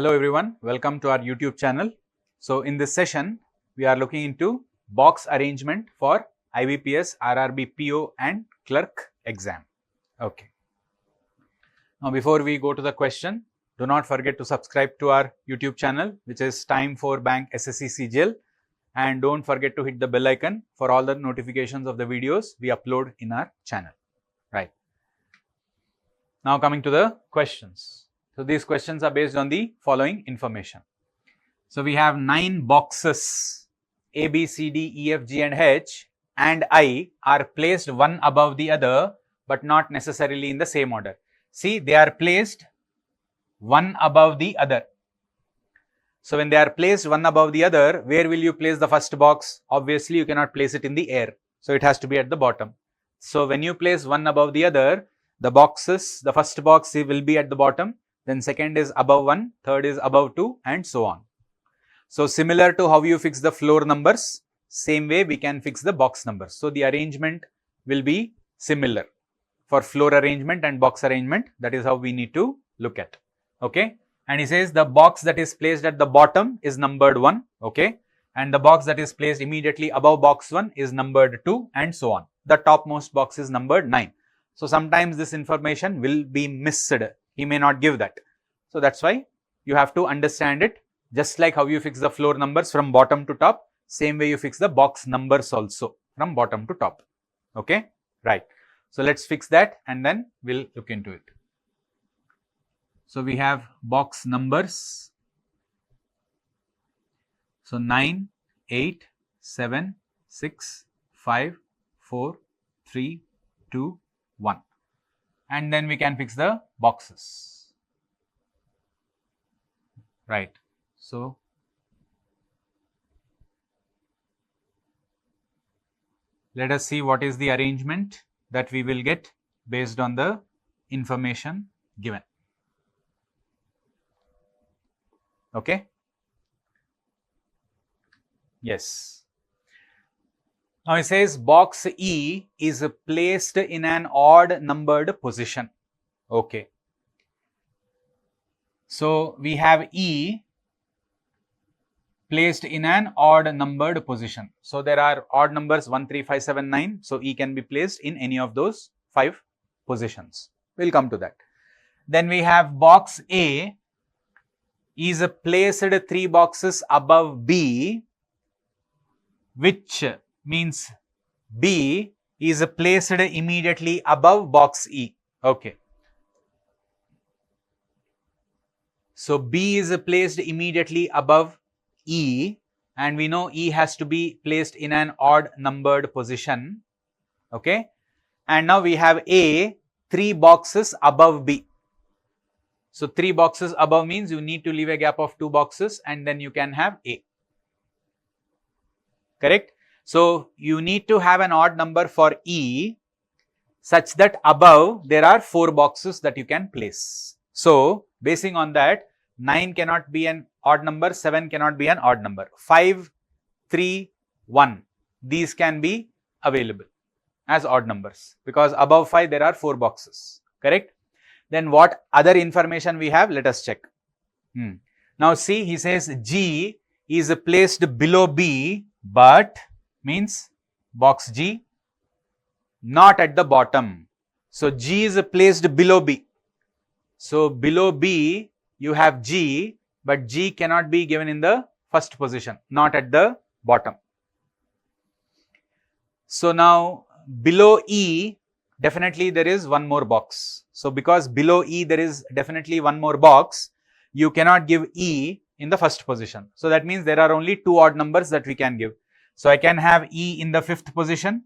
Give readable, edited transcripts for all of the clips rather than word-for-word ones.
Hello everyone, welcome to our YouTube channel. So in this session, we are looking into box arrangement for IBPS, RRB, PO and Clerk exam. Okay. Now before we go to the question, do not forget to subscribe to our YouTube channel, which is Time for Bank SSCCGLE, and don't forget to hit the bell icon for all the notifications of the videos we upload in our channel. Right. Now coming to the questions. So these questions are based on the following information. So we have 9 boxes A, B, C, D, E, F, G and H and I are placed one above the other, but not necessarily in the same order. See, they are placed one above the other. So when they are placed one above the other, where will you place the first box? Obviously, you cannot place it in the air. So it has to be at the bottom. So when you place one above the other, the boxes, the first box will be at the bottom. Then second is above 1, third is above 2 and so on. So similar to how you fix the floor numbers, same way we can fix the box numbers. So the arrangement will be similar for floor arrangement and box arrangement. That is how we need to look at. Okay. And he says the box that is placed at the bottom is numbered 1. Okay. And the box that is placed immediately above box 1 is numbered 2 and so on. The topmost box is numbered 9. So sometimes this information will be missed. He may not give that. So that's why you have to understand it. Just like how you fix the floor numbers from bottom to top, same way you fix the box numbers also from bottom to top. Okay, right. So let's fix that and then we'll look into it. So we have box numbers. So 9, 8, 7, 6, 5, 4, 3, 2, 1. And then we can fix the boxes. Right. So let us see what is the arrangement that we will get based on the information given. Okay. Yes. Now it says box E is placed in an odd numbered position. Okay. So we have E placed in an odd numbered position. So there are odd numbers 1, 3, 5, 7, 9. So E can be placed in any of those 5 positions. We'll come to that. Then we have box A is placed 3 boxes above B, which means B is placed immediately above box E. Okay. So B is placed immediately above E and we know E has to be placed in an odd numbered position. Okay. And now we have A 3 boxes above B. So 3 boxes above means you need to leave a gap of 2 boxes and then you can have A. Correct? So you need to have an odd number for E such that above there are 4 boxes that you can place. So basing on that, 9 cannot be an odd number, 7 cannot be an odd number, 5, 3, 1, these can be available as odd numbers because above 5 there are 4 boxes, correct? Then what other information we have? Let us check. Now see, he says G is placed below B, but means box G not at the bottom. So G is placed below B. So below B you have G, but G cannot be given in the first position, not at the bottom. So now below E definitely there is one more box. So because below E there is definitely one more box, you cannot give E in the first position. So that means there are only 2 odd numbers that we can give. So I can have E in the 5th position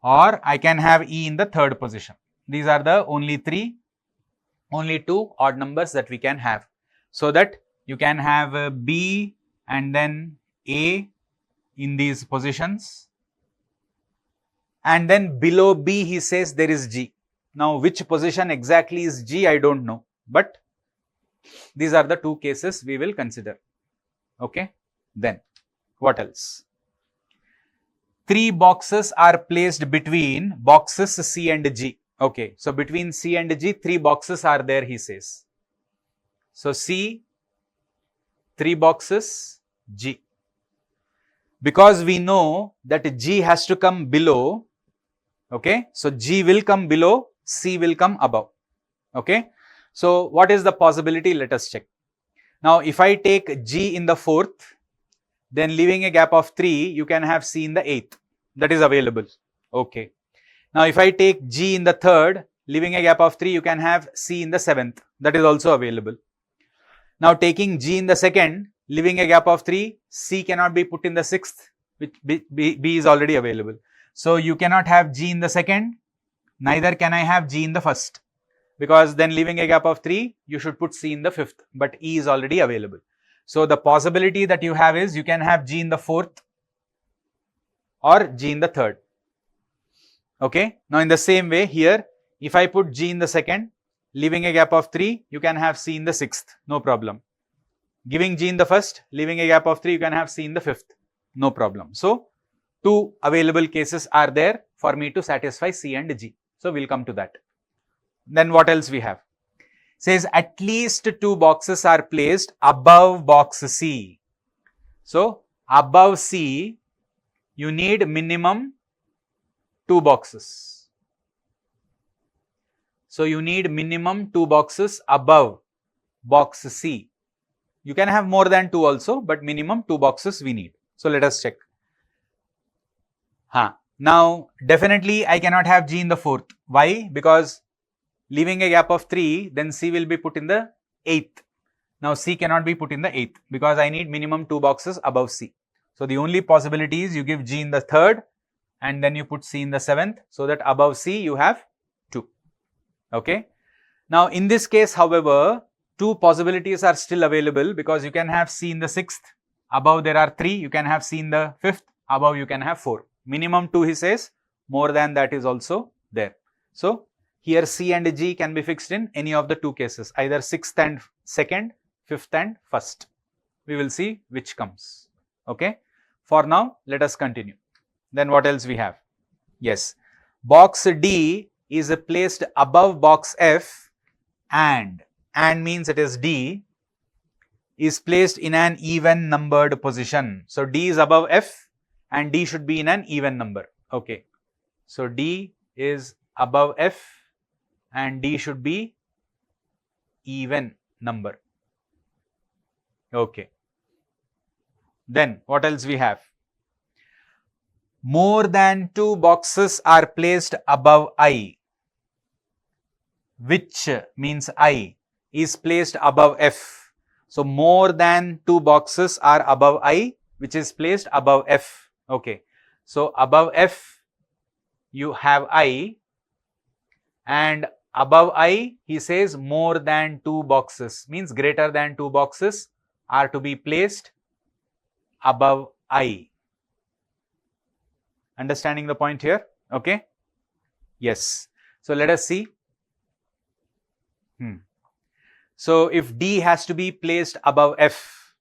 or I can have E in the 3rd position. These are the only 2 odd numbers that we can have. So that you can have B and then A in these positions. And then below B he says there is G. Now which position exactly is G I don't know. But these are the 2 cases we will consider. Okay. Then what else? 3 boxes are placed between boxes C and G. Okay, so between C and G, 3 boxes are there, he says. So C, 3 boxes, G. Because we know that G has to come below, okay, so G will come below, C will come above, okay. So what is the possibility? Let us check. Now if I take G in the 4th, then leaving a gap of 3, you can have C in the 8th, that is available, okay. Now if I take G in the 3rd, leaving a gap of 3, you can have C in the 7th, that is also available. Now taking G in the 2nd, leaving a gap of 3, C cannot be put in the 6th, which B is already available. So you cannot have G in the 2nd, neither can I have G in the 1st, because then leaving a gap of 3, you should put C in the 5th, but E is already available. So the possibility that you have is you can have G in the 4th or G in the 3rd. Okay. Now in the same way here, if I put G in the 2nd, leaving a gap of 3, you can have C in the 6th, no problem. Giving G in the 1st, leaving a gap of 3, you can have C in the 5th, no problem. So 2 available cases are there for me to satisfy C and G. So we'll come to that. Then what else we have? Says at least 2 boxes are placed above box C. So above C, you need minimum 2 boxes. So you need minimum 2 boxes above box C. You can have more than 2 also, but minimum 2 boxes we need. So let us check. Now definitely I cannot have G in the 4th. Why? Because leaving a gap of 3, then C will be put in the 8th. Now C cannot be put in the 8th because I need minimum 2 boxes above C. So the only possibility is you give G in the 3rd and then you put C in the 7th, so that above C you have 2. Okay. Now in this case, however, 2 possibilities are still available because you can have C in the 6th, above there are 3, you can have C in the 5th, above you can have 4. Minimum 2 he says, more than that is also there. So here C and G can be fixed in any of the 2 cases, either 6th and 2nd, 5th and 1st. We will see which comes. Okay. For now, let us continue. Then what else we have? Yes, box D is placed above box F and means it is D is placed in an even numbered position. So D is above F and D should be in an even number. Okay. So D is above F and D should be even number. Okay. Then what else we have? More than 2 boxes are placed above I, which means I is placed above F. So more than 2 boxes are above I, which is placed above F. Okay. So above F you have I, and above I he says more than 2 boxes, means greater than 2 boxes are to be placed above I. Understanding the point here? Okay. Yes. So let us see. So if D has to be placed above F,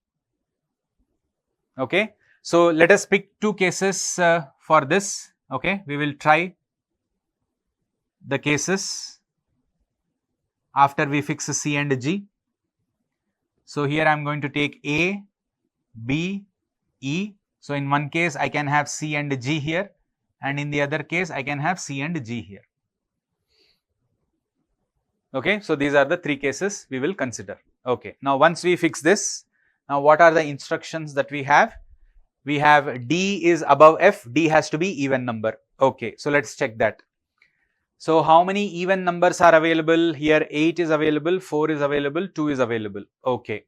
okay. So let us pick 2 cases for this. Okay. We will try the cases after we fix C and G. So here I am going to take A, B, E. So in one case I can have C and G here, and in the other case I can have C and G here. Okay, so these are the 3 cases we will consider. Okay, now once we fix this, now what are the instructions that we have? We have D is above F, D has to be even number. Okay, so let's check that. So how many even numbers are available? Here 8 is available, 4 is available, 2 is available. Okay,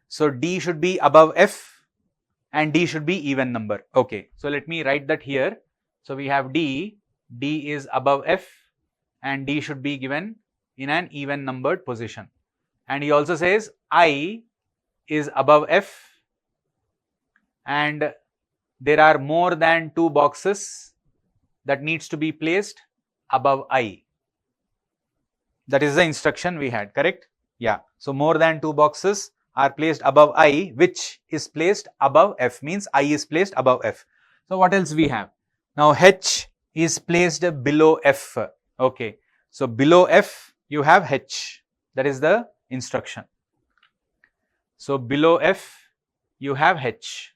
so D should be above F and D should be even number. Okay, so let me write that here. So we have D is above F and D should be given in an even numbered position. And he also says I is above F and there are more than 2 boxes that needs to be placed above I. That is the instruction we had, correct? Yeah. So more than 2 boxes are placed above I, which is placed above F, means I is placed above F. So what else we have? Now H is placed below F. Okay. So below F you have H. That is the instruction. So below F, you have H.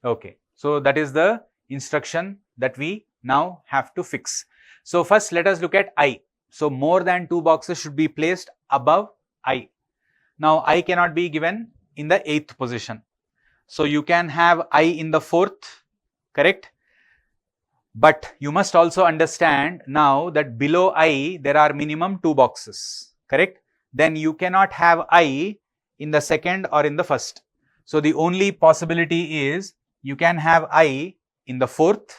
Okay. So that is the instruction that we now have to fix. So first let us look at I. So more than 2 boxes should be placed above I. Now I cannot be given in the 8th position. So you can have I in the 4th, correct? But you must also understand now that below I there are minimum 2 boxes, correct? Then you cannot have I in the 2nd or in the 1st. So the only possibility is you can have I in the 4th,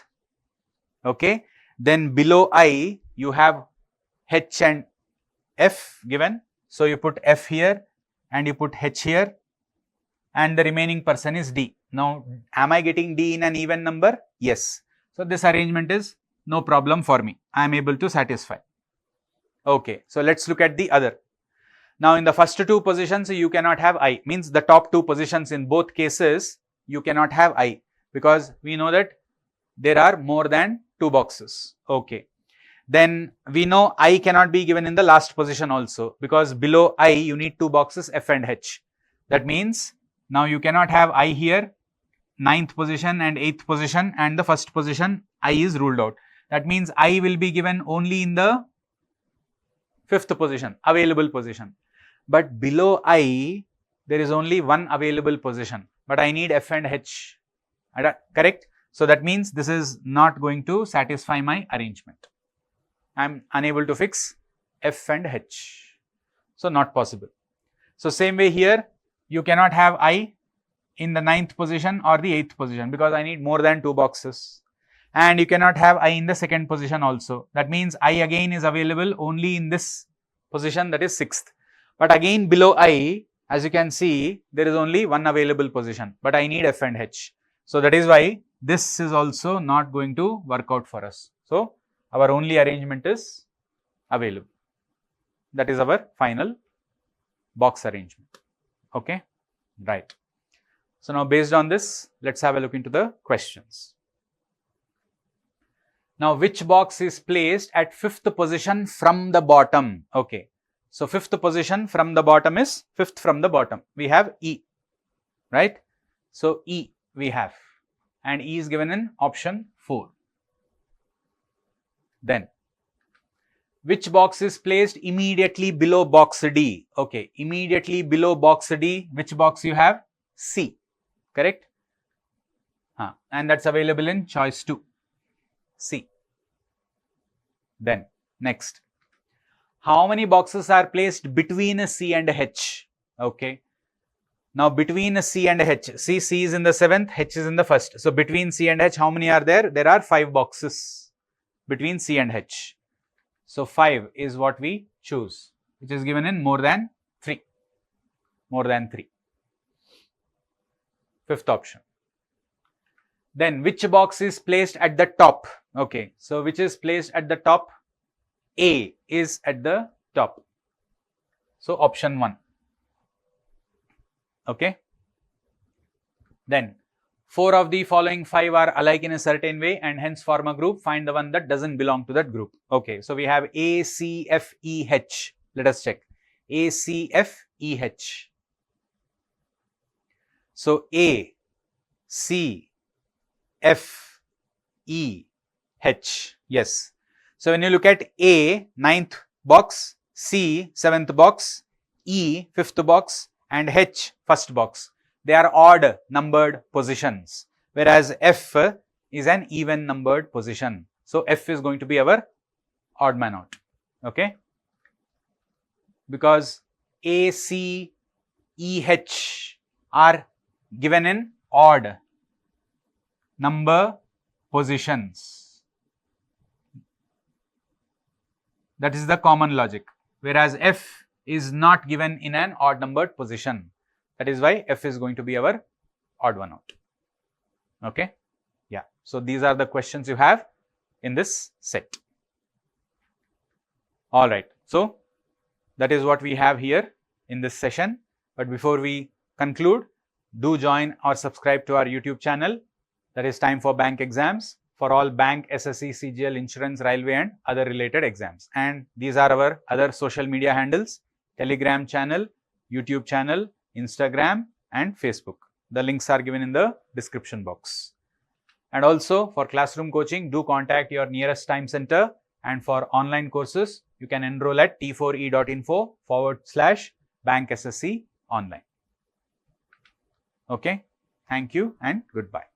okay? Then below I you have H and F given. So you put F here and you put H here and the remaining person is D. Now am I getting D in an even number? Yes. So this arrangement is no problem for me. I am able to satisfy. Okay. So let's look at the other. Now in the first 2 positions you cannot have I, means the top 2 positions in both cases you cannot have I, because we know that there are more than 2 boxes. Okay. Then we know I cannot be given in the last position also, because below I you need 2 boxes F and H. That means now you cannot have I here, 9th position and 8th position, and the 1st position I is ruled out. That means I will be given only in the 5th position, available position. But below I there is only one available position, but I need F and H, correct? So that means this is not going to satisfy my arrangement. I am unable to fix F and H. So not possible. So same way here, you cannot have I in the 9th position or the 8th position, because I need more than 2 boxes. And you cannot have I in the 2nd position also. That means I again is available only in this position, that is 6th. But again below I, as you can see, there is only one available position, but I need F and H. So that is why this is also not going to work out for us. So our only arrangement is available. That is our final box arrangement. Okay, right. So now based on this, let's have a look into the questions. Now which box is placed at 5th position from the bottom? Okay. So 5th position from the bottom is 5th from the bottom. We have E, right? So E we have, and E is given in option 4. Then which box is placed immediately below box D? Okay, immediately below box D, which box you have? C, correct? And that's available in choice 2, C. Then next, how many boxes are placed between C and H? Okay. Now between C and H, C is in the 7th, H is in the 1st. So between C and H, how many are there? There are 5 boxes between C and H. So 5 is what we choose, which is given in more than 3. More than 3. 5th option. Then which box is placed at the top? Okay, so which is placed at the top? A is at the top. So option 1. Okay. Then 4 of the following 5 are alike in a certain way and hence form a group. Find the one that doesn't belong to that group. Okay, so we have A, C, F, E, H. Let us check. A, C, F, E, H. So A, C, F, E, H. Yes. So when you look at A, 9th box, C, 7th box, E, 5th box, and H, 1st box, they are odd numbered positions, whereas F is an even numbered position. So F is going to be our odd man out. Okay, because A, C, E, H are given in odd number positions. That is the common logic, whereas F is not given in an odd numbered position. That is why F is going to be our odd one out. Okay, yeah. So these are the questions you have in this set. All right. So that is what we have here in this session. But before we conclude, do join or subscribe to our YouTube channel. That is Time for Bank Exams, for all bank, SSC, CGL, insurance, railway and other related exams. And these are our other social media handles: Telegram channel, YouTube channel, Instagram and Facebook. The links are given in the description box. And also for classroom coaching, do contact your nearest time center, and for online courses, you can enroll at t4e.info/bankssc online. Okay, thank you and goodbye.